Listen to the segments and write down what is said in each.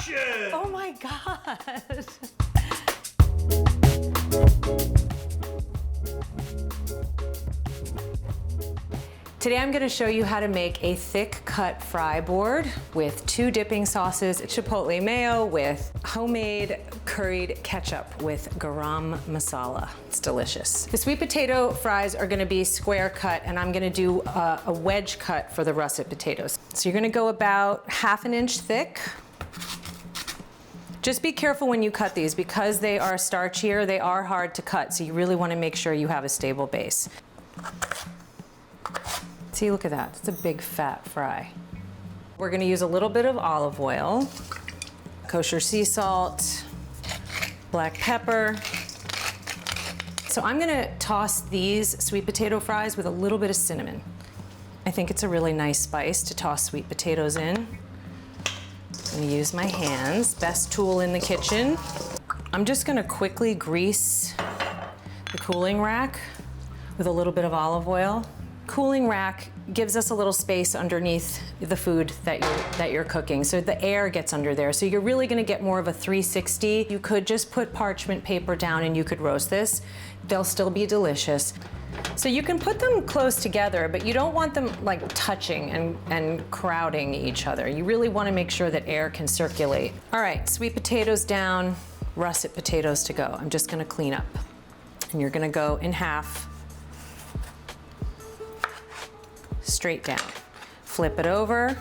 Action! Oh my God. Today I'm going to show you how to make a thick cut fry board with 2 dipping sauces, Chipotle Mayo with homemade curried ketchup with garam masala. It's delicious. The sweet potato fries are going to be square cut, and I'm going to do a wedge cut for the russet potatoes. So you're going to go about 1/2 inch thick. Just be careful when you cut these because they are starchier, they are hard to cut, so you really want to make sure you have a stable base. See, look at that. It's a big fat fry. We're going to use a little bit of olive oil, kosher sea salt, black pepper. So I'm going to toss these sweet potato fries with a little bit of cinnamon. I think it's a really nice spice to toss sweet potatoes in. I'm going to use my hands, best tool in the kitchen. I'm just going to quickly grease the cooling rack with a little bit of olive oil. Cooling rack gives us a little space underneath the food that you're cooking, so the air gets under there. So you're really gonna get more of a 360. You could just put parchment paper down and you could roast this. They'll still be delicious. So you can put them close together, but you don't want them like touching and crowding each other. You really wanna make sure that air can circulate. All right, sweet potatoes down, russet potatoes to go. I'm just gonna clean up. And you're gonna go in half, straight down. Flip it over,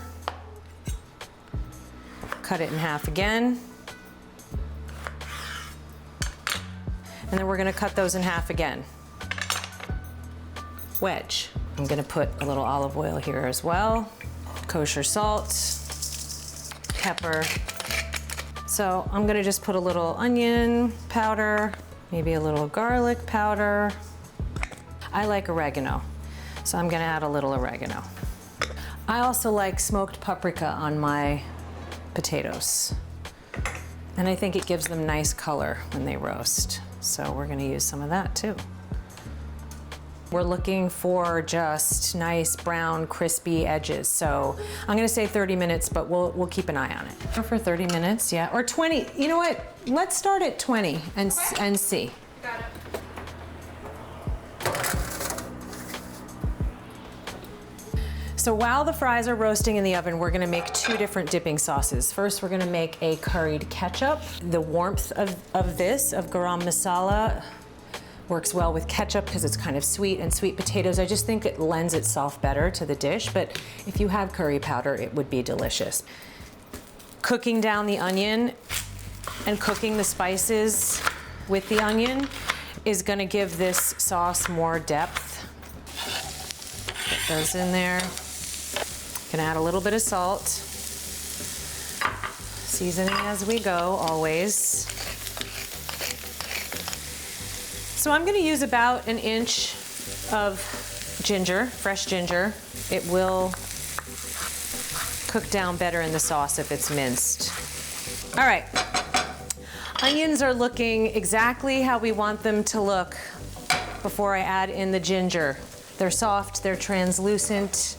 cut it in half again, and then we're gonna cut those in half again. Wedge. I'm gonna put a little olive oil here as well, kosher salt, pepper. So I'm gonna just put a little onion powder, maybe a little garlic powder. I like oregano, so I'm gonna add a little oregano. I also like smoked paprika on my potatoes. And I think it gives them nice color when they roast. So we're gonna use some of that too. We're looking for just nice brown, crispy edges. So I'm gonna say 30 minutes, but we'll keep an eye on it. For 30 minutes, yeah, or 20. You know what? Let's start at 20 and see. Got it. So while the fries are roasting in the oven, we're gonna make 2 different dipping sauces. First, we're gonna make a curried ketchup. The warmth of garam masala works well with ketchup because it's kind of sweet, and sweet potatoes, I just think it lends itself better to the dish, but if you have curry powder, it would be delicious. Cooking down the onion and cooking the spices with the onion is gonna give this sauce more depth. Get those in there. Gonna add a little bit of salt. Seasoning as we go, always. So I'm gonna use about 1 inch of ginger, fresh ginger. It will cook down better in the sauce if it's minced. All right, onions are looking exactly how we want them to look before I add in the ginger. They're soft, they're translucent.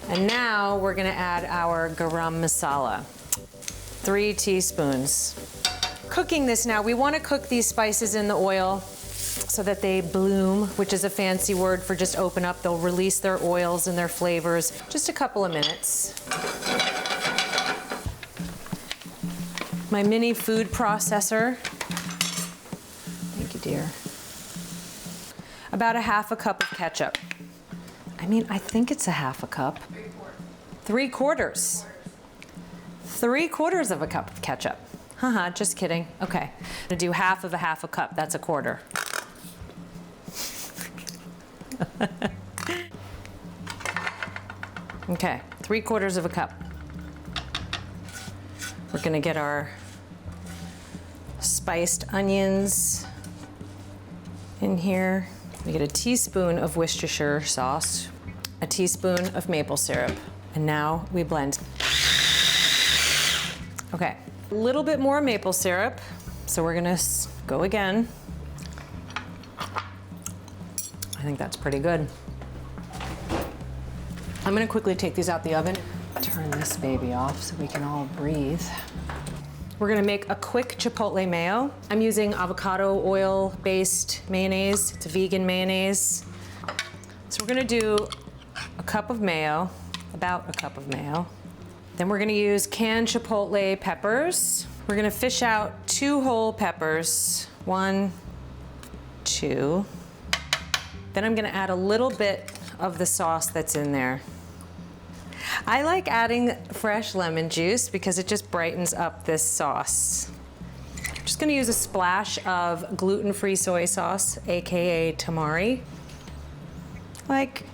And now we're gonna add our garam masala, 3 teaspoons. Cooking this now, we wanna cook these spices in the oil so that they bloom, which is a fancy word for just open up. They'll release their oils and their flavors. Just a couple of minutes. My mini food processor. Thank you, dear. About 1/2 cup of ketchup. I mean, I think it's 1/2 cup. 3/4. 3/4 of a cup of ketchup. Haha, just kidding. Okay, I'm gonna do 1/2 of 1/2 cup. That's 1/4. Okay, 3/4 of a cup. We're gonna get our spiced onions in here. We get a teaspoon of Worcestershire sauce, a teaspoon of maple syrup, and now we blend. Okay, a little bit more maple syrup, so we're gonna go again. I think that's pretty good. I'm gonna quickly take these out the oven. Turn this baby off so we can all breathe. We're gonna make a quick Chipotle Mayo. I'm using avocado oil-based mayonnaise. It's a vegan mayonnaise. So we're gonna do a cup of mayo, about a cup of mayo. Then we're gonna use canned Chipotle peppers. We're gonna fish out 2 whole peppers. 1, 2. Then I'm gonna add a little bit of the sauce that's in there. I like adding fresh lemon juice because it just brightens up this sauce. I'm just gonna use a splash of gluten-free soy sauce, AKA tamari. Like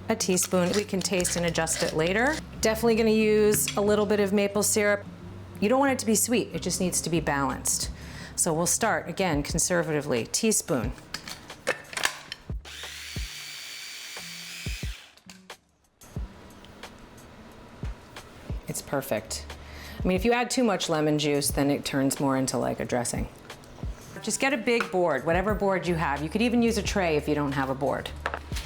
a teaspoon. We can taste and adjust it later. Definitely gonna use a little bit of maple syrup. You don't want it to be sweet, it just needs to be balanced. So we'll start, again, conservatively, teaspoon. It's perfect. I mean, if you add too much lemon juice, then it turns more into like a dressing. Just get a big board, whatever board you have. You could even use a tray if you don't have a board.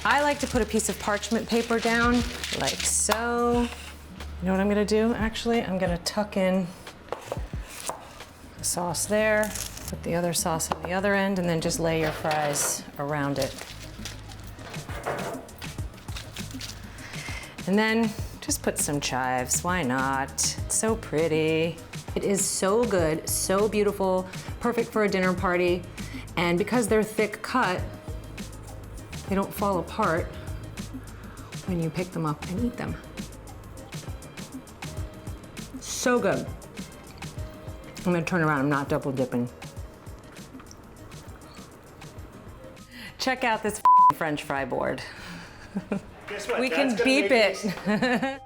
I like to put a piece of parchment paper down, like so. You know what I'm gonna do, actually? I'm gonna tuck in the sauce there, put the other sauce on the other end, and then just lay your fries around it. And then just put some chives, why not? It's so pretty. It is so good, so beautiful, perfect for a dinner party. And because they're thick cut, they don't fall apart when you pick them up and eat them. So good. I'm gonna turn around, I'm not double dipping. Check out this French fry board. Guess what? We can beep it.